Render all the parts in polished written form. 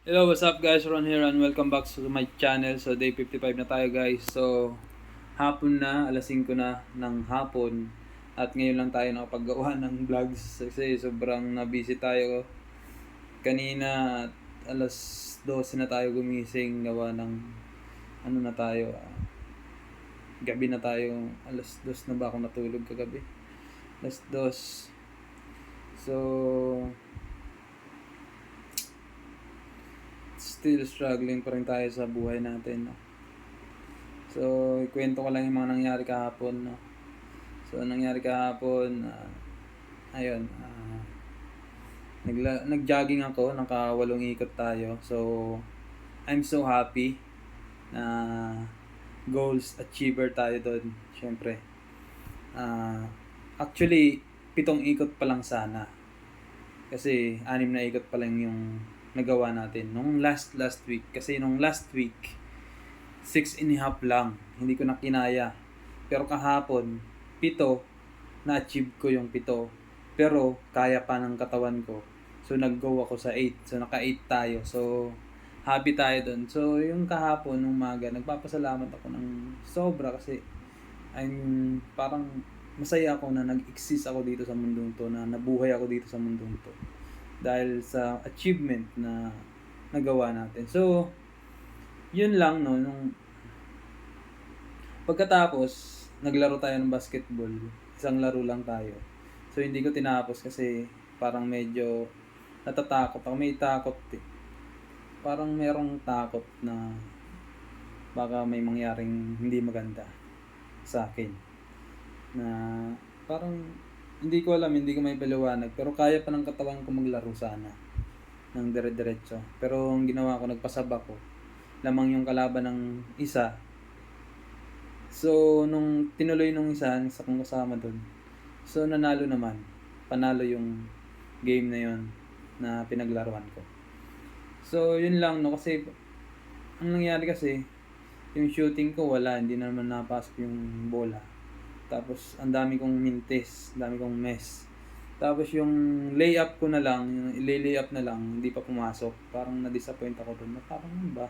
Hello, what's up guys? Ron here and welcome back to my channel. So day 55 na tayo guys. So hapon na, alas 5 na ng hapon. At ngayon lang tayo nakapaggawa ng vlogs kasi sobrang na-busy tayo. Kanina alas 12 na tayo gumising, gawa ng ano na tayo. Gabi na tayo, alas 2 na ba ako natulog kagabi? Alas 2. So still struggling pa rin tayo sa buhay natin, no? So, ikwento ko lang yung mga nangyari kahapon, no? So, nangyari kahapon, ayun, nag-jogging ako, naka 8 ikot tayo. So, I'm so happy na goals achiever tayo doon, syempre. Actually, 7 ikot pa lang sana. Kasi 6 na ikot pa lang yung nagawa natin nung last week. Kasi nung last week, 6.5 lang. Hindi ko na kinaya. Pero kahapon, 7, na-achieve ko yung 7. Pero kaya pa ng katawan ko. So nag-go ako sa 8. So naka 8 tayo. So happy tayo dun. So yung kahapon, nung umaga, nagpapasalamat ako ng sobra kasi I'm parang masaya ako na nag-exist ako dito sa mundong to, na nabuhay ako dito sa mundong to. Dahil sa achievement na nagawa natin. So, yun lang, no, nung pagkatapos, naglaro tayo ng basketball. Isang laro lang tayo. So, hindi ko tinapos kasi parang medyo natatakot ako. May takot eh. Parang merong takot na baka may mangyaring hindi maganda sa akin. Na parang hindi ko alam, hindi ko may paliwanag. Pero kaya pa ng katawan ko maglaro sana ng dire-diretso. Pero ang ginawa ko, nagpasaba ko. Lamang yung kalaban ng isa. So, nung tinuloy nung isa kong kasama doon, so nanalo naman. Panalo yung game na yon na pinaglaruan ko. So, yun lang, no, kasi ang nangyari kasi, yung shooting ko wala, hindi na naman napasok yung bola. Tapos, ang dami kong mintes, dami kong mess. Tapos yung layup ko na lang, yung layup na lang, hindi pa pumasok. Parang na-disappoint ako doon. Parang ano ba?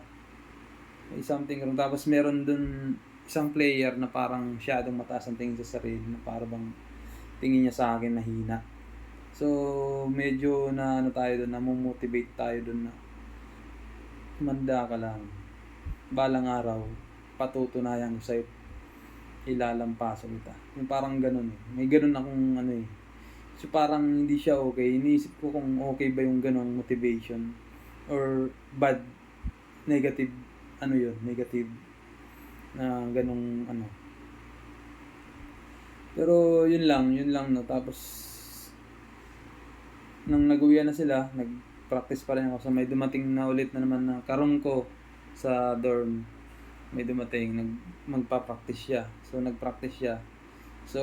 May something wrong. Tapos meron dun isang player na parang masyadong mataas ang tingin sa sarili, na parang bang tingin niya sa akin na hina. So, medyo na ano tayo doon, na-motivate tayo doon na manda ka lang. Balang araw, patutunayan ko sa'yo, ilalampaso kita. Yung parang ganun eh. May ganun akong ano eh. So, parang hindi siya okay. Iniisip ko kung okay ba yung ganung motivation or bad, negative, ano yun, negative na ganung ano. Pero yun lang no. Tapos nang nag-uwian na sila, nag-practice pa rin ako. So may dumating na ulit na naman na karong ko sa dorm. May dumating, magpa-practice siya. So nag-practice siya. So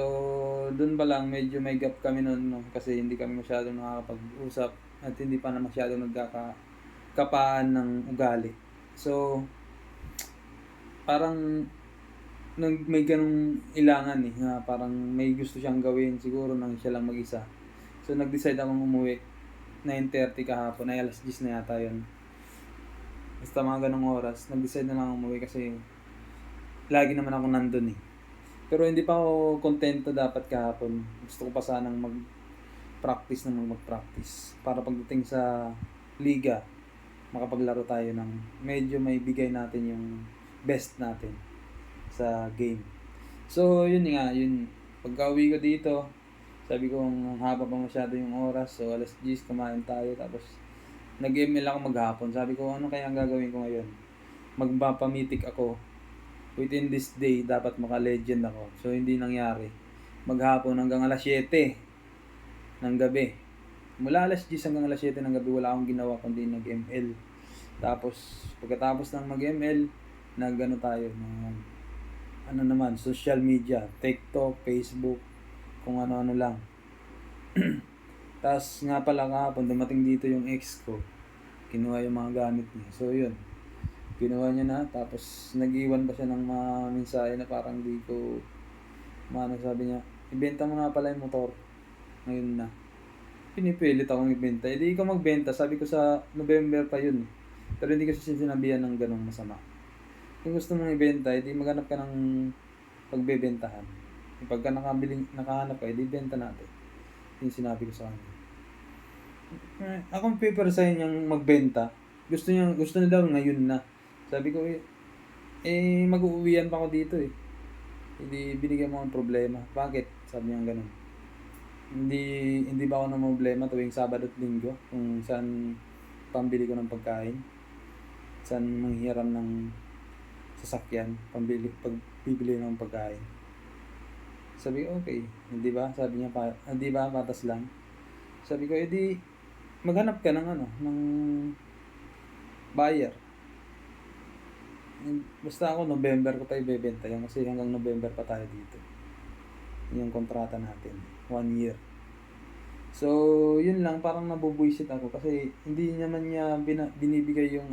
doon pa lang medyo may gap kami noon, no, kasi hindi kami masyadong nakakapag-usap at hindi pa na masyadong nagkakapaan ng ugali. So parang may ganung ilangan eh, na parang may gusto siyang gawin siguro nang siya lang mag-isa. So nag-decide akong umuwi 9:30 kahapon, ay alas 10 na yata yun. Basta mga ganong oras, nag-decide na lang umuwi kasi lagi naman ako nandun eh. Pero hindi pa ako kontento dapat kahapon. Gusto ko pa sanang mag-practice na mag-practice. Para pagdating sa liga, makapaglaro tayo ng medyo may bigay natin yung best natin sa game. So, yun nga, yun. Pagka-uwi ko dito, sabi ko, ang haba pa masyado yung oras. So, alas 10, kumain tayo. Tapos, nag-ML ako maghapon. Sabi ko, ano kaya ang gagawin ko ngayon? Magpapamitik ako. Within this day, dapat maka-legend ako. So, hindi nangyari. Maghapon hanggang alas 7 ng gabi. Mula alas 10 hanggang alas 7 ng gabi, wala akong ginawa kundi nag-ML. Tapos, pagkatapos ng mag-ML, nag-ano tayo, ano naman, social media, TikTok, Facebook, kung ano-ano lang. Tapos nga pala kahapon, dumating dito yung ex ko. Kinuha yung mga gamit niya. So yun, kinuha niya na. Tapos nag-iwan pa siya ng mga mensahe na parang di ko sabi niya, ibenta mo nga pala yung motor. Ngayon na. Pinipilit akong ibenta. Hindi ko magbenta. Sabi ko sa November pa yun. Pero hindi ko siya sinabihan ng gano'ng masama. Kung gusto mong ibenta, edi maghanap ka ng pagbebentahan. Pagka nakahanap ka, edi benta natin. Yung sinabi ko sa kanya. Akong paper sa niyang magbenta. Gusto niya daw ngayon na. Sabi ko, mag-uuwian pa ako dito eh. Hindi binigyan mo ang problema. Bakit? Sabi niya gano'n. Hindi ba ako na problema tuwing Sabado at Linggo kung saan pambili ko ng pagkain, saan manghihiram ng sasakyan, pagbibili ng pagkain. Sabi ko, okay, hindi ba? Sabi niya, hindi ba, patas lang. Sabi ko, edi maghanap ka ng ng buyer. Basta ako, November ko pa ibebenta yan kasi hanggang November pa tayo dito. Yung kontrata natin, 1 year. So, yun lang, parang nabubuisit ako kasi hindi naman niya binibigay yung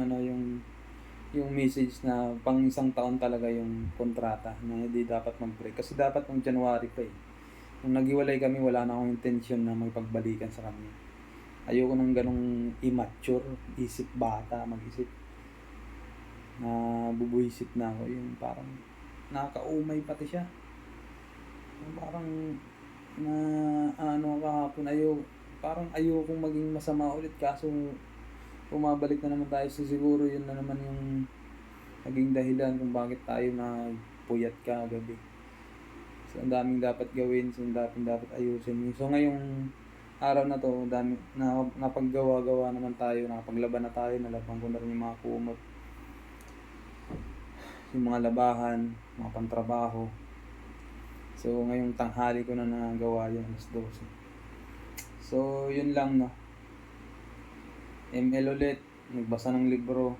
yung message na pang isang taon talaga yung kontrata na hindi dapat mag-break. Kasi dapat ng January pa eh. Nung naghiwalay kami, wala na akong intention na magpagbalikan sa kanya. Ayoko nang ganong immature, isip bata, mag-isip na bubuisit na ako. Yung parang nakakaumay pati siya. Parang na kahapon parang ayokong maging masama ulit kaso bumabalik na naman tayo, so siguro yun na naman yung naging dahilan kung bakit tayo nagpuyat kagabi. So ang daming dapat gawin, so ang daming dapat ayusin. So ngayong araw na to, napaggawa-gawa naman tayo, nakapaglaban na tayo, nalaban ko na rin yung mga kumot, yung mga labahan, mga pantrabaho. So ngayong tanghali ko na nagawa yun, alas 12. So yun lang no. ML ulit, nagbasa ng libro.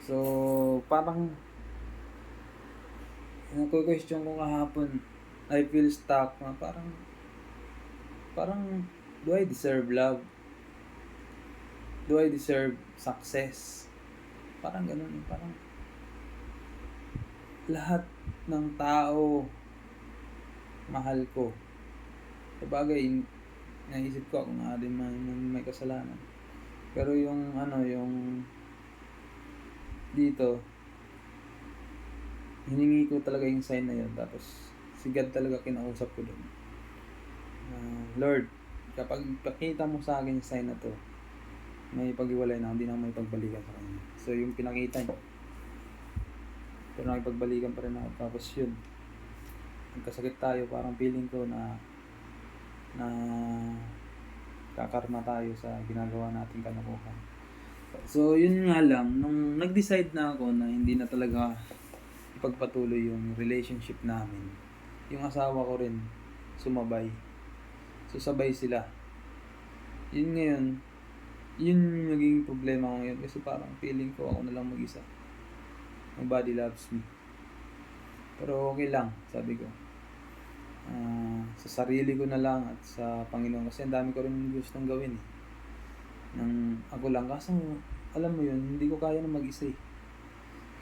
So parang question ko kahapon, I feel stuck na parang do I deserve love? Do I deserve success? Parang ganun, parang lahat ng tao mahal ko. Sabagay, naisip ko ako nga din may kasalanan. Pero yung yung dito, hiningi ko talaga yung sign na yun. Tapos, si God talaga kinausap ko doon. Lord, kapag pakita mo sa akin yung sign na to, may pag-iwalay na, hindi na may pagbalikan sa kanya. So, yung pinakita niya. Pero nakipagbalikan pa rin ako. Tapos yun, nagkasakit tayo, parang feeling ko na kakarma tayo sa ginagawa nating kalokohan. So yun nga lang, nung nag-decide na ako na hindi na talaga ipagpatuloy yung relationship namin, yung asawa ko rin sumabay. So sabay sila. Yun ngayon, yun yung naging problema ko ngayon kasi parang feeling ko ako na lang mag-isa. Nobody loves me. Pero okay lang, sabi ko. Sa sarili ko na lang at sa Panginoon kasi ang dami ko rin gustong gawin eh. Ako lang kasi alam mo yun, hindi ko kaya na mag-isa eh.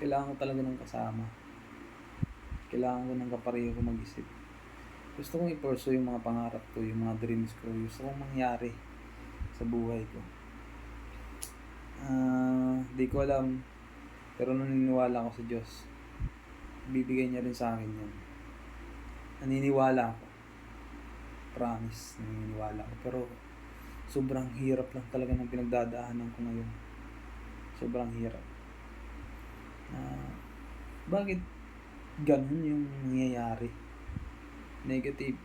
Kailangan ko talaga ng kasama. Kailangan ko ng kapareho ko mag-isip. Gusto kong i-pursue yung mga pangarap ko, yung mga dreams ko. Gusto kong mangyari sa buhay ko. Di ko alam, pero naniniwala ako sa Diyos. Bibigay niya rin sa akin yun. Naniniwala ako. Promise, naniniwala ako. Pero sobrang hirap lang talaga ng pinagdadaanan ko ngayon. Sobrang hirap. Bakit ganun yung nangyayari? Negative.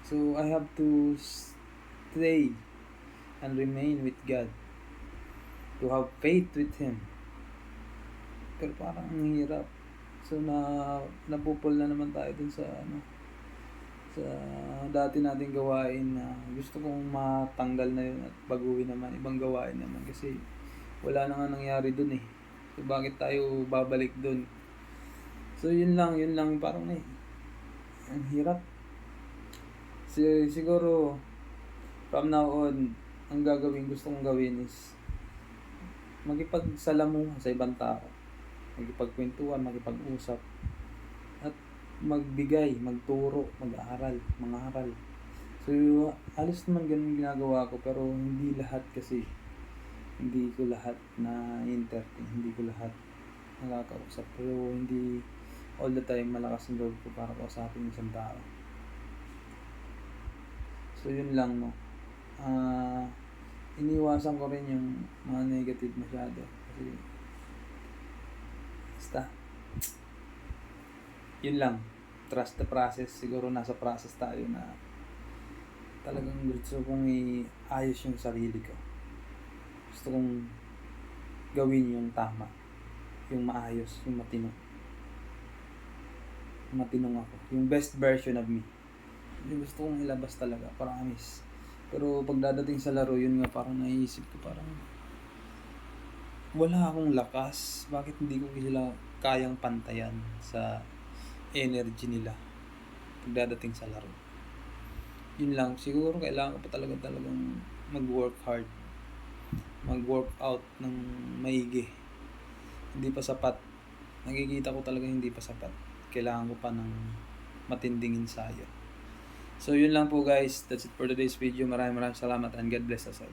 So I have to stay and remain with God. To have faith with Him. Pero parang ang hirap. So napupul na naman tayo dun sa sa dati nating gawain na gusto kong matanggal na yun at baguhin naman ibang gawain naman kasi wala na nga nangyari dun eh. So bakit tayo babalik dun? So yun lang parang ang hirap. Siguro from now on, ang gusto kong gawin is makipagsalamuha sa ibang tao, makipagkwentuhan, makipag-usap, at magbigay, magturo, mangaral. So, alis naman ganun ginagawa ko, pero hindi lahat kasi. Hindi ko lahat na entertain, hindi ko lahat nakakausap. Pero hindi all the time malakas ang loob ko para kausapin yung isang tao. So yun lang, no. Iniwasan ko rin yung mga negative masyado. Kasi basta yun lang, trust the process. Siguro nasa process tayo na talagang gusto kong iayos yung sarili ko. Gusto kong gawin yung tama, yung maayos, yung matinong ako, yung best version of me. Yung gusto kong ilabas talaga, promise. Pero pagdadating sa laro, yun nga, parang naiisip ko, parang wala akong lakas. Bakit hindi ko sila kayang pantayan sa energy nila pagdadating sa laro? Yun lang, siguro kailangan ko pa talagang mag-work hard, mag-work out ng maigi. Hindi pa sapat. Nakikita ko talaga hindi pa sapat. Kailangan ko pa ng matinding ensayo. So yun lang po guys, that's it for today's video. Maraming salamat and God bless us all.